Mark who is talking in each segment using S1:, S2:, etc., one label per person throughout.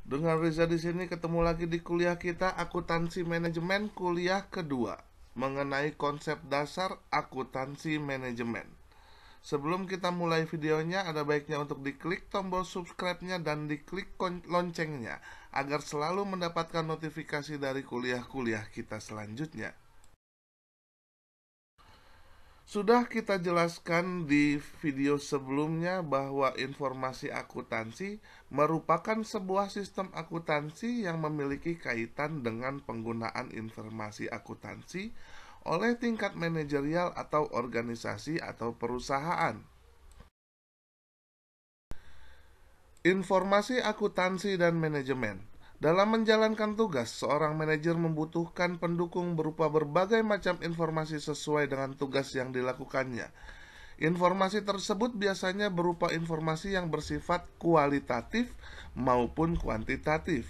S1: Dengan Riza di sini ketemu lagi di kuliah kita akuntansi manajemen kuliah kedua mengenai konsep dasar akuntansi manajemen. Sebelum kita mulai videonya, ada baiknya untuk diklik tombol subscribe-nya dan diklik loncengnya agar selalu mendapatkan notifikasi dari kuliah-kuliah kita selanjutnya. Sudah kita jelaskan di video sebelumnya bahwa informasi akuntansi merupakan sebuah sistem akuntansi yang memiliki kaitan dengan penggunaan informasi akuntansi oleh tingkat manajerial atau organisasi atau perusahaan. Informasi akuntansi dan manajemen. Dalam menjalankan tugas, seorang manajer membutuhkan pendukung berupa berbagai macam informasi sesuai dengan tugas yang dilakukannya. Informasi tersebut biasanya berupa informasi yang bersifat kualitatif maupun kuantitatif.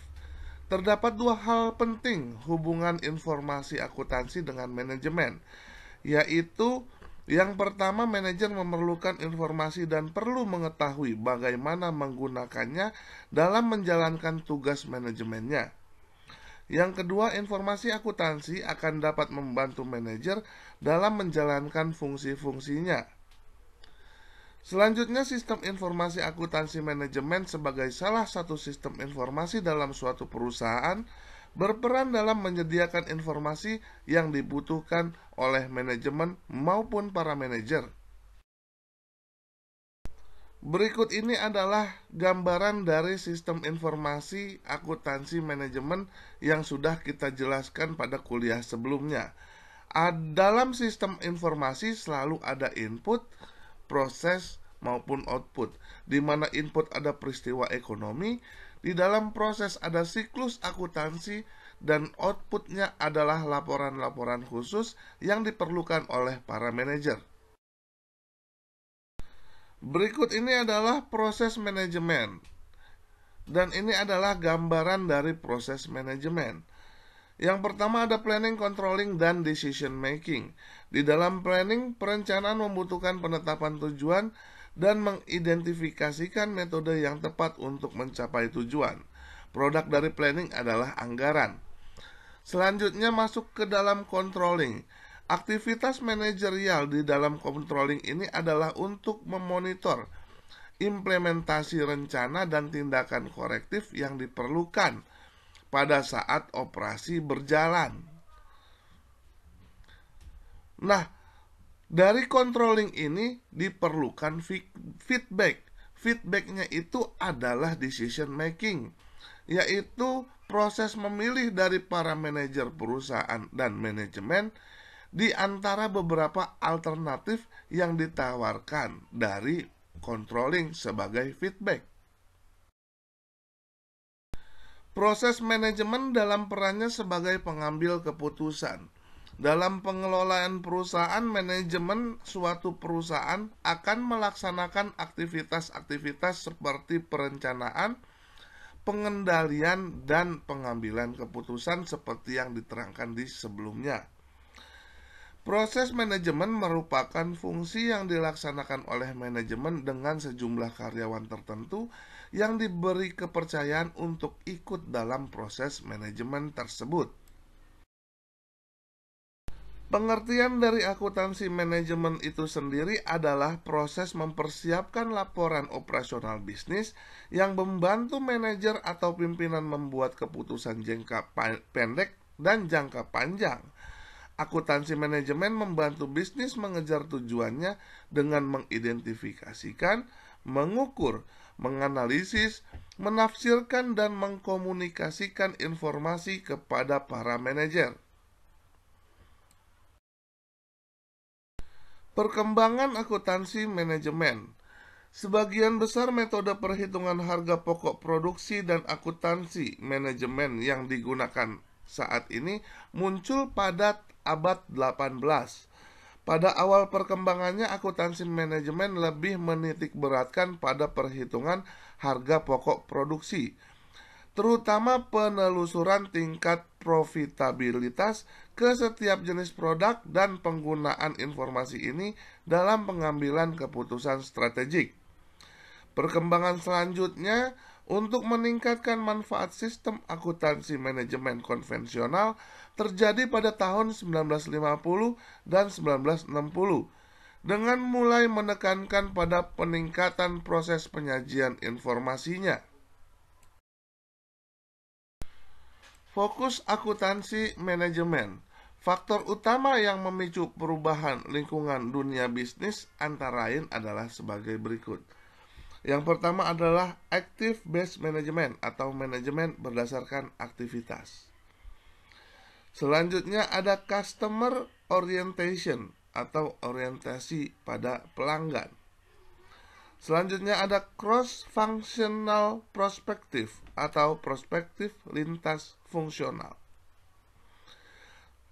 S1: Terdapat dua hal penting hubungan informasi akuntansi dengan manajemen, yaitu yang pertama, manajer memerlukan informasi dan perlu mengetahui bagaimana menggunakannya dalam menjalankan tugas manajemennya. Yang kedua, informasi akuntansi akan dapat membantu manajer dalam menjalankan fungsi-fungsinya. Selanjutnya, sistem informasi akuntansi manajemen sebagai salah satu sistem informasi dalam suatu perusahaan berperan dalam menyediakan informasi yang dibutuhkan oleh manajemen maupun para manajer. Berikut ini adalah gambaran dari sistem informasi akuntansi manajemen yang sudah kita jelaskan pada kuliah sebelumnya. Dalam sistem informasi selalu ada input, proses, maupun output, di mana input ada peristiwa ekonomi, di dalam proses ada siklus akuntansi, dan outputnya adalah laporan-laporan khusus yang diperlukan oleh para manajer. Berikut ini adalah proses manajemen, dan ini adalah gambaran dari proses manajemen. Yang pertama ada planning, controlling, dan decision making. Di dalam planning, perencanaan membutuhkan penetapan tujuan dan mengidentifikasikan metode yang tepat untuk mencapai tujuan. Produk dari planning adalah anggaran. Selanjutnya masuk ke dalam controlling. Aktivitas manajerial di dalam controlling ini adalah untuk memonitor implementasi rencana dan tindakan korektif yang diperlukan pada saat operasi berjalan. Nah, dari controlling ini diperlukan feedback. Feedbacknya itu adalah decision making, yaitu proses memilih dari para manajer perusahaan dan manajemen di antara beberapa alternatif yang ditawarkan dari controlling sebagai feedback. Proses manajemen dalam perannya sebagai pengambil keputusan. Dalam pengelolaan perusahaan, manajemen suatu perusahaan akan melaksanakan aktivitas-aktivitas seperti perencanaan, pengendalian, dan pengambilan keputusan seperti yang diterangkan di sebelumnya. Proses manajemen merupakan fungsi yang dilaksanakan oleh manajemen dengan sejumlah karyawan tertentu yang diberi kepercayaan untuk ikut dalam proses manajemen tersebut. Pengertian dari akuntansi manajemen itu sendiri adalah proses mempersiapkan laporan operasional bisnis yang membantu manajer atau pimpinan membuat keputusan jangka pendek dan jangka panjang. Akuntansi manajemen membantu bisnis mengejar tujuannya dengan mengidentifikasikan, mengukur, menganalisis, menafsirkan, dan mengkomunikasikan informasi kepada para manajer. Perkembangan akuntansi manajemen. Sebagian besar metode perhitungan harga pokok produksi dan akuntansi manajemen yang digunakan saat ini muncul pada abad 18. Pada awal perkembangannya, akuntansi manajemen lebih menitikberatkan pada perhitungan harga pokok produksi, terutama penelusuran tingkat profitabilitas ke setiap jenis produk dan penggunaan informasi ini dalam pengambilan keputusan strategik. Perkembangan selanjutnya Untuk meningkatkan manfaat sistem akuntansi manajemen konvensional terjadi pada tahun 1950 dan 1960 dengan mulai menekankan pada peningkatan proses penyajian informasinya. Fokus akuntansi manajemen. Faktor utama yang memicu perubahan lingkungan dunia bisnis antara lain adalah sebagai berikut. Yang pertama adalah active based management atau manajemen berdasarkan aktivitas. Selanjutnya ada customer orientation atau orientasi pada pelanggan. Selanjutnya ada cross-functional perspective atau perspektif lintas fungsional.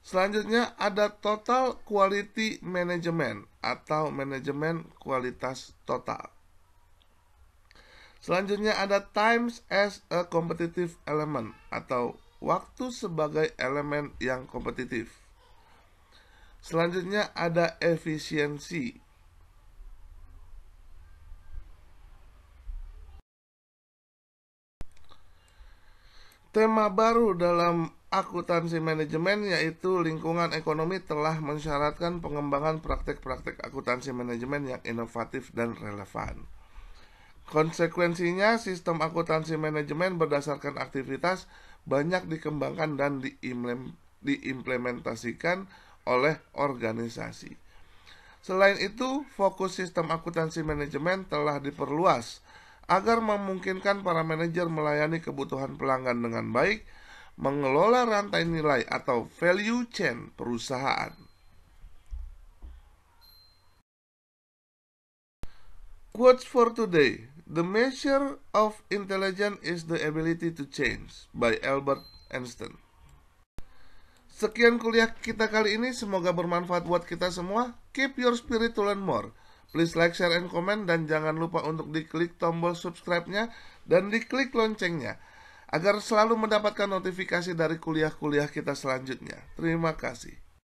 S1: Selanjutnya ada total quality management atau manajemen kualitas total. Selanjutnya ada times as a competitive element atau waktu sebagai elemen yang kompetitif. Selanjutnya ada efisiensi. Tema baru dalam akuntansi manajemen yaitu lingkungan ekonomi telah mensyaratkan pengembangan praktek-praktek akuntansi manajemen yang inovatif dan relevan. Konsekuensinya, sistem akuntansi manajemen berdasarkan aktivitas banyak dikembangkan dan diimplementasikan oleh organisasi. Selain itu, fokus sistem akuntansi manajemen telah diperluas agar memungkinkan para manajer melayani kebutuhan pelanggan dengan baik, mengelola rantai nilai atau value chain perusahaan. Quotes for today. The measure of intelligence is the ability to change by Albert Einstein. Sekian kuliah kita kali ini, semoga bermanfaat buat kita semua. Keep your spirit to learn more. Please like, share, and comment, dan jangan lupa untuk diklik tombol subscribe-nya dan diklik loncengnya agar selalu mendapatkan notifikasi dari kuliah-kuliah kita selanjutnya. Terima kasih.